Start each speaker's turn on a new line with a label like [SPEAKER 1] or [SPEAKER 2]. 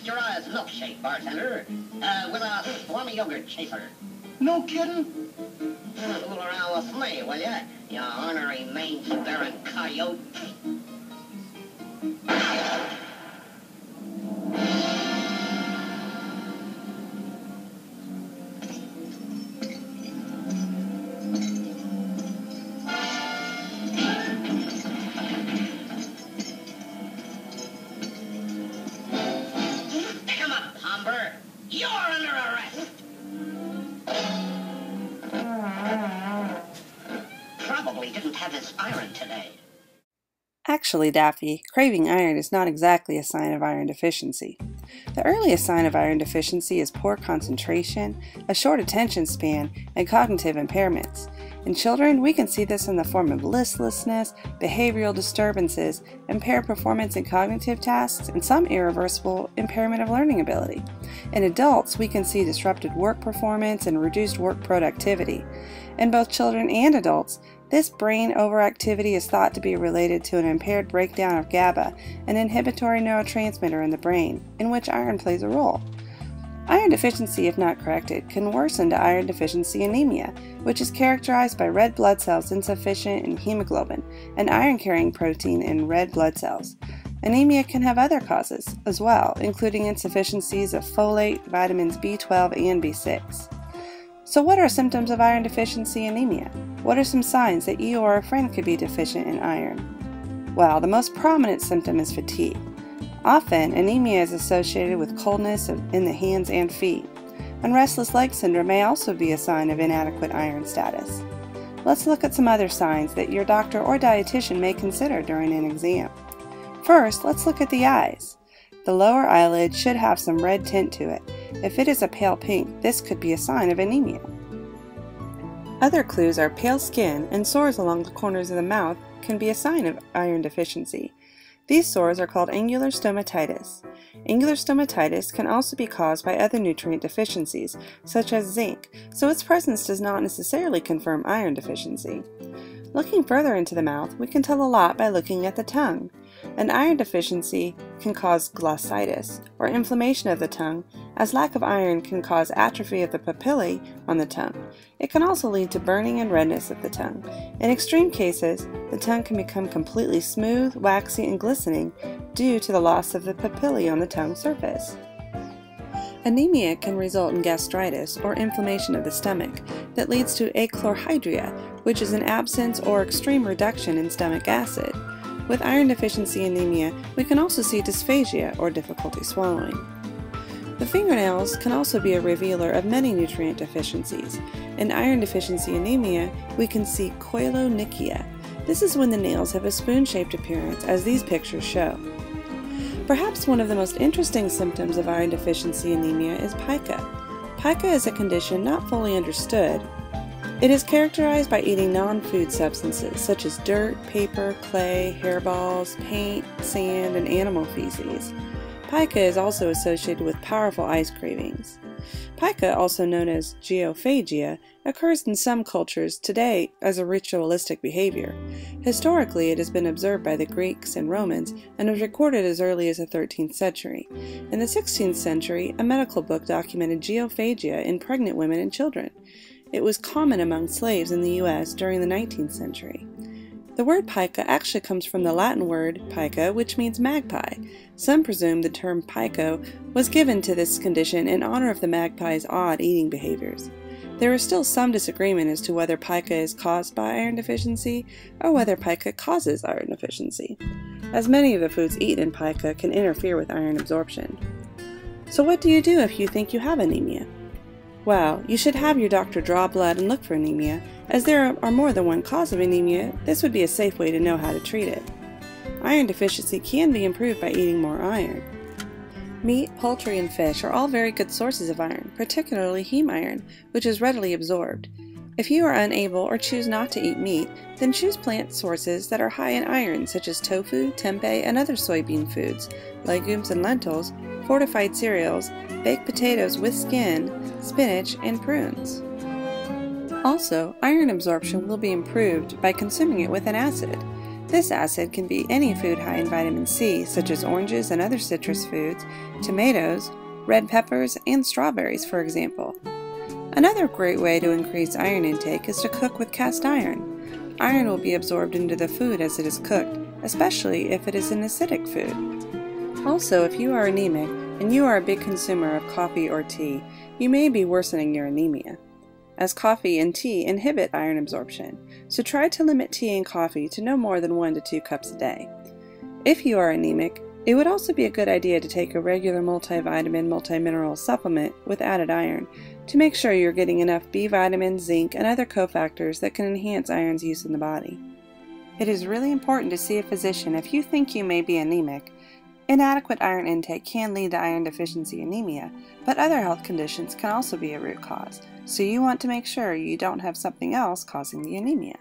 [SPEAKER 1] pasteurized milkshake, bartender, with a swarmy yogurt chaser.
[SPEAKER 2] No kidding?
[SPEAKER 1] Fool around with me, will ya? You ornery mange-bearing coyote. Pick him up, Pomber. You're under arrest. Probably didn't have his iron today.
[SPEAKER 3] Actually, Daffy, craving iron is not exactly a sign of iron deficiency. The earliest sign of iron deficiency is poor concentration, a short attention span, and cognitive impairments. In children, we can see this in the form of listlessness, behavioral disturbances, impaired performance in cognitive tasks, and some irreversible impairment of learning ability. In adults, we can see disrupted work performance and reduced work productivity. In both children and adults, this brain overactivity is thought to be related to an impaired breakdown of GABA, an inhibitory neurotransmitter in the brain, in which iron plays a role. Iron deficiency, if not corrected, can worsen to iron deficiency anemia, which is characterized by red blood cells insufficient in hemoglobin, an iron-carrying protein in red blood cells. Anemia can have other causes as well, including insufficiencies of folate, vitamins B12, and B6. So what are symptoms of iron deficiency anemia? What are some signs that you or a friend could be deficient in iron? Well, the most prominent symptom is fatigue. Often, anemia is associated with coldness in the hands and feet, and restless leg syndrome may also be a sign of inadequate iron status. Let's look at some other signs that your doctor or dietitian may consider during an exam. First, let's look at the eyes. The lower eyelid should have some red tint to it. If it is a pale pink, this could be a sign of anemia. Other clues are pale skin and sores along the corners of the mouth can be a sign of iron deficiency. These sores are called angular stomatitis. Angular stomatitis can also be caused by other nutrient deficiencies, such as zinc, so its presence does not necessarily confirm iron deficiency. Looking further into the mouth, we can tell a lot by looking at the tongue. An iron deficiency can cause glossitis, or inflammation of the tongue, as lack of iron can cause atrophy of the papillae on the tongue. It can also lead to burning and redness of the tongue. In extreme cases, the tongue can become completely smooth, waxy, and glistening due to the loss of the papillae on the tongue surface. Anemia can result in gastritis or inflammation of the stomach that leads to achlorhydria, which is an absence or extreme reduction in stomach acid. With iron deficiency anemia, we can also see dysphagia or difficulty swallowing. The fingernails can also be a revealer of many nutrient deficiencies. In iron deficiency anemia, we can see koilonychia. This is when the nails have a spoon-shaped appearance, as these pictures show. Perhaps one of the most interesting symptoms of iron deficiency anemia is pica. Pica is a condition not fully understood. It is characterized by eating non-food substances such as dirt, paper, clay, hairballs, paint, sand, and animal feces. Pica is also associated with powerful ice cravings. Pica, also known as geophagia, occurs in some cultures today as a ritualistic behavior. Historically, it has been observed by the Greeks and Romans and was recorded as early as the 13th century. In the 16th century, a medical book documented geophagia in pregnant women and children. It was common among slaves in the U.S. during the 19th century. The word pica actually comes from the Latin word pica, which means magpie. Some presume the term pico was given to this condition in honor of the magpie's odd eating behaviors. There is still some disagreement as to whether pica is caused by iron deficiency or whether pica causes iron deficiency, as many of the foods eaten in pica can interfere with iron absorption. So what do you do if you think you have anemia? Well, you should have your doctor draw blood and look for anemia. As there are more than one cause of anemia, this would be a safe way to know how to treat it. Iron deficiency can be improved by eating more iron. Meat, poultry, and fish are all very good sources of iron, particularly heme iron, which is readily absorbed. If you are unable or choose not to eat meat, then choose plant sources that are high in iron, such as tofu, tempeh, and other soybean foods, legumes and lentils, fortified cereals, baked potatoes with skin, spinach, and prunes. Also, iron absorption will be improved by consuming it with an acid. This acid can be any food high in vitamin C, such as oranges and other citrus foods, tomatoes, red peppers, and strawberries, for example. Another great way to increase iron intake is to cook with cast iron. Iron will be absorbed into the food as it is cooked, especially if it is an acidic food. Also, if you are anemic and you are a big consumer of coffee or tea, you may be worsening your anemia, as coffee and tea inhibit iron absorption, so try to limit tea and coffee to no more than 1 to 2 cups a day. If you are anemic, it would also be a good idea to take a regular multivitamin, multimineral supplement with added iron to make sure you're getting enough B vitamins, zinc, and other cofactors that can enhance iron's use in the body. It is really important to see a physician if you think you may be anemic. Inadequate iron intake can lead to iron deficiency anemia, but other health conditions can also be a root cause, so you want to make sure you don't have something else causing the anemia.